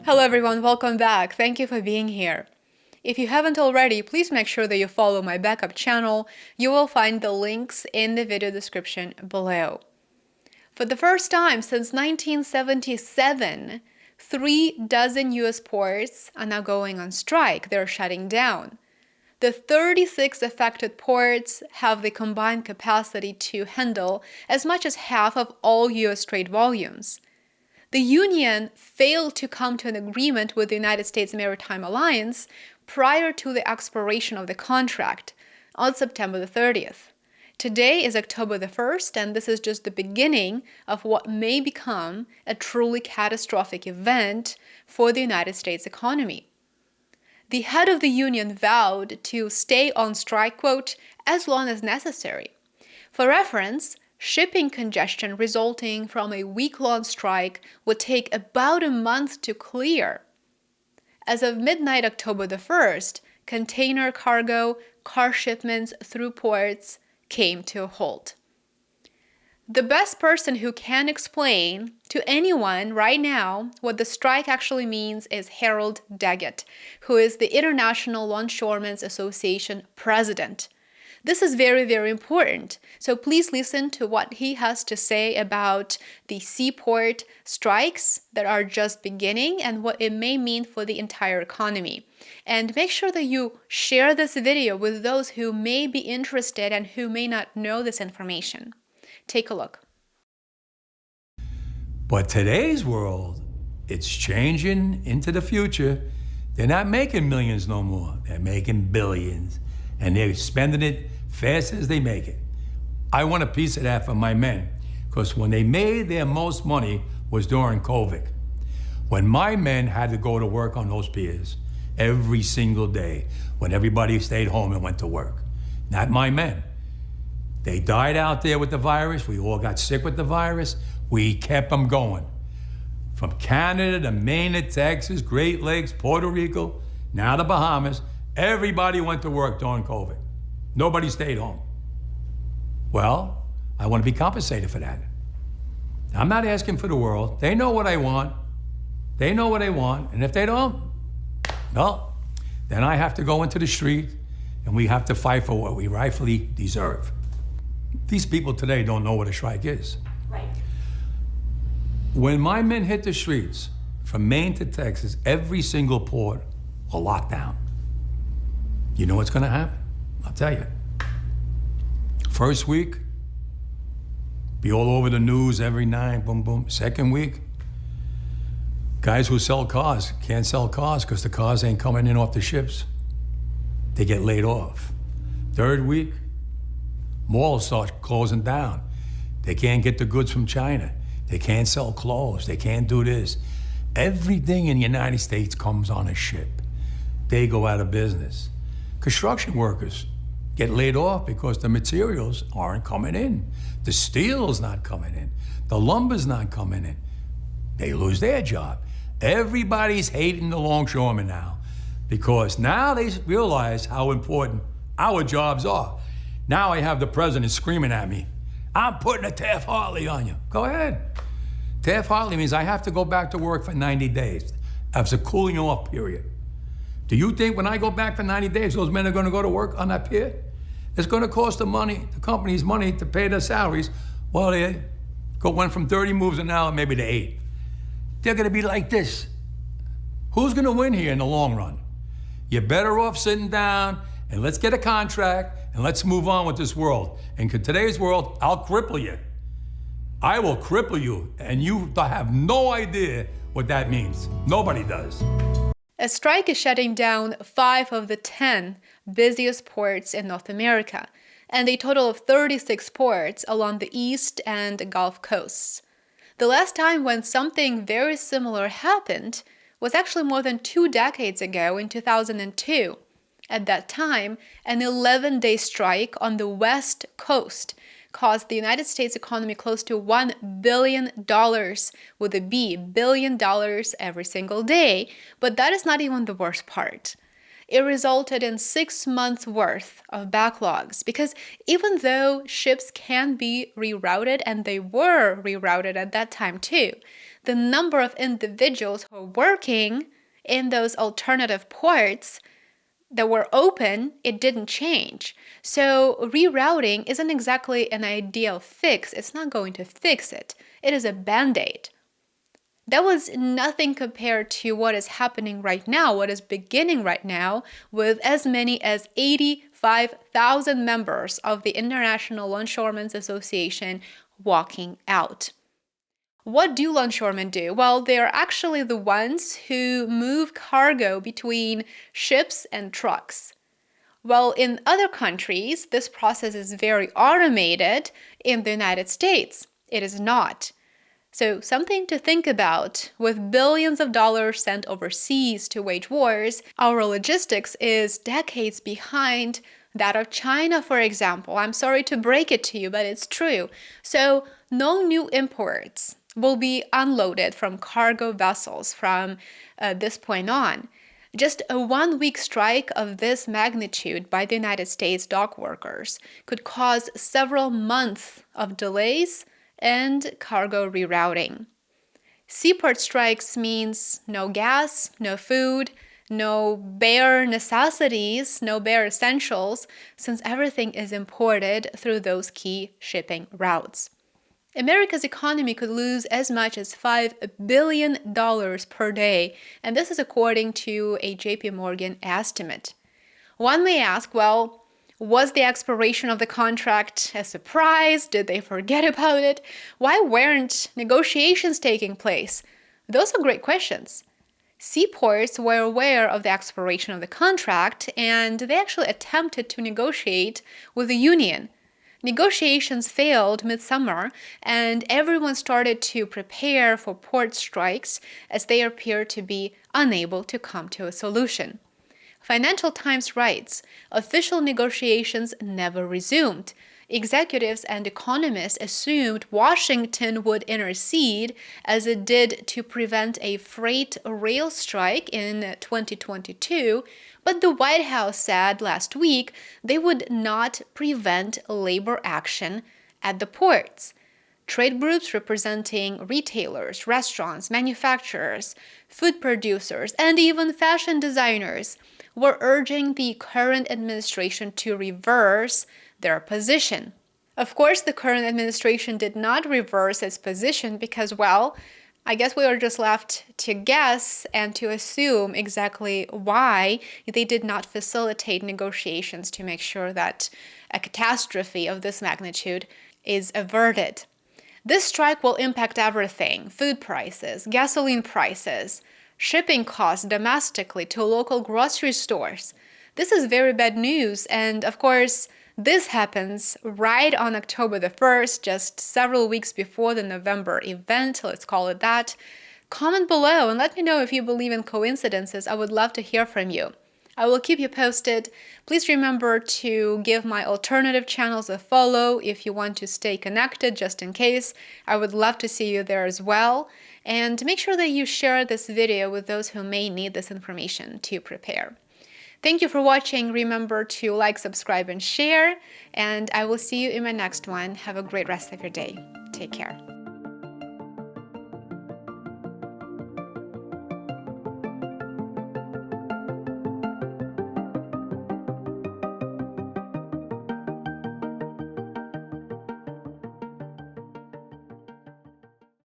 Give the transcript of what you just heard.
Hello everyone, welcome back. Thank you for being here. If you haven't already, please make sure that you follow my backup channel. You will find the links in the video description below. For the first time since 1977, 36 US ports are now going on strike. They're shutting down. The 36 affected ports have the combined capacity to handle as much as half of all US trade volumes. The union failed to come to an agreement with the United States Maritime Alliance prior to the expiration of the contract on September the 30th. Today is October the 1st, and this is just the beginning of what may become a truly catastrophic event for the United States economy. The head of the union vowed to stay on strike, quote, as long as necessary. For reference, shipping congestion resulting from a week-long strike would take about a month to clear. As of midnight October the 1st, container cargo, car shipments through ports came to a halt. The best person who can explain to anyone right now what the strike actually means is Harold Daggett, who is the International Longshoremen's Association president. This is very, very important, so please listen to what he has to say about the seaport strikes that are just beginning and what it may mean for the entire economy. And make sure that you share this video with those who may be interested and who may not know this information. Take a look. But today's world, it's changing into the future. They're not making millions no more. They're making billions. And they're spending it fast as they make it. I want a piece of that for my men, because when they made their most money was during COVID. When my men had to go to work on those piers every single day, when everybody stayed home and went to work. Not my men. They died out there with the virus. We all got sick with the virus. We kept them going. From Canada to Maine to Texas, Great Lakes, Puerto Rico, now the Bahamas, everybody went to work during COVID. Nobody stayed home. Well, I want to be compensated for that. I'm not asking for the world. They know what I want. They know what I want. And if they don't, well, then I have to go into the street and we have to fight for what we rightfully deserve. These people today don't know what a strike is. Right. When my men hit the streets, from Maine to Texas, every single port will lock down. You know what's gonna happen? I'll tell you. First week, be all over the news every night, boom, boom. Second week, guys who sell cars can't sell cars because the cars ain't coming in off the ships. They get laid off. Third week, malls start closing down. They can't get the goods from China. They can't sell clothes. They can't do this. Everything in the United States comes on a ship. They go out of business. Construction workers get laid off because the materials aren't coming in. The steel's not coming in. The lumber's not coming in. They lose their job. Everybody's hating the longshoremen now because now they realize how important our jobs are. Now I have the president screaming at me, I'm putting a Taft-Hartley on you. Go ahead. Taft-Hartley means I have to go back to work for 90 days. That's a cooling off period. Do you think when I go back for 90 days, those men are gonna go to work on that pier? It's gonna cost the company's money to pay their salaries. Well, they went from 30 moves an hour maybe to 8. They're gonna be like this. Who's gonna win here in the long run? You're better off sitting down and let's get a contract and let's move on with this world. And in today's world, I'll cripple you. I will cripple you, and you have no idea what that means. Nobody does. A strike is shutting down 5 of the 10 busiest ports in North America, and a total of 36 ports along the East and Gulf coasts. The last time when something very similar happened was actually more than 2 decades ago in 2002. At that time, an 11-day strike on the West Coast cost the United States economy close to $1 billion with a B, billion dollars every single day. But that is not even the worst part. it resulted in 6 months worth of backlogs, because even though ships can be rerouted, and they were rerouted at that time too, the number of individuals who are working in those alternative ports that were open, it didn't change. So rerouting isn't exactly an ideal fix. It's not going to fix it. It is a band-aid. That was nothing compared to what is happening right now, what is beginning right now, with as many as 85,000 members of the International Longshoremen's Association walking out. What do longshoremen do? Well, they're actually the ones who move cargo between ships and trucks. Well, in other countries, this process is very automated. In the United States, it is not. So something to think about. With billions of dollars sent overseas to wage wars, our logistics is decades behind that of China, for example. I'm sorry to break it to you, but it's true. So no new imports will be unloaded from cargo vessels from this point on. Just a 1-week strike of this magnitude by the United States dock workers could cause several months of delays and cargo rerouting. Seaport strikes means no gas, no food, no bare necessities, no bare essentials, since everything is imported through those key shipping routes. America's economy could lose as much as $5 billion per day, and this is according to a JP Morgan estimate. One may ask, well, was the expiration of the contract a surprise? Did they forget about it? Why weren't negotiations taking place? Those are great questions. Seaports were aware of the expiration of the contract, and they actually attempted to negotiate with the union. Negotiations failed midsummer, and everyone started to prepare for port strikes as they appeared to be unable to come to a solution. Financial Times writes, official negotiations never resumed. Executives and economists assumed Washington would intercede, as it did to prevent a freight rail strike in 2022, but the White House said last week they would not prevent labor action at the ports. Trade groups representing retailers, restaurants, manufacturers, food producers, and even fashion designers were urging the current administration to reverse their position. Of course, the current administration did not reverse its position because, well, I guess we are just left to guess and to assume exactly why they did not facilitate negotiations to make sure that a catastrophe of this magnitude is averted. This strike will impact everything: food prices, gasoline prices, shipping costs domestically to local grocery stores. This is very bad news, and of course, this happens right on October the 1st, just several weeks before the November event, let's call it that. Comment below and let me know if you believe in coincidences. I would love to hear from you. I will keep you posted. Please remember to give my alternative channels a follow if you want to stay connected, just in case. I would love to see you there as well. And make sure that you share this video with those who may need this information to prepare. Thank you for watching. Remember to like, subscribe, and share. And I will see you in my next one. Have a great rest of your day. Take care.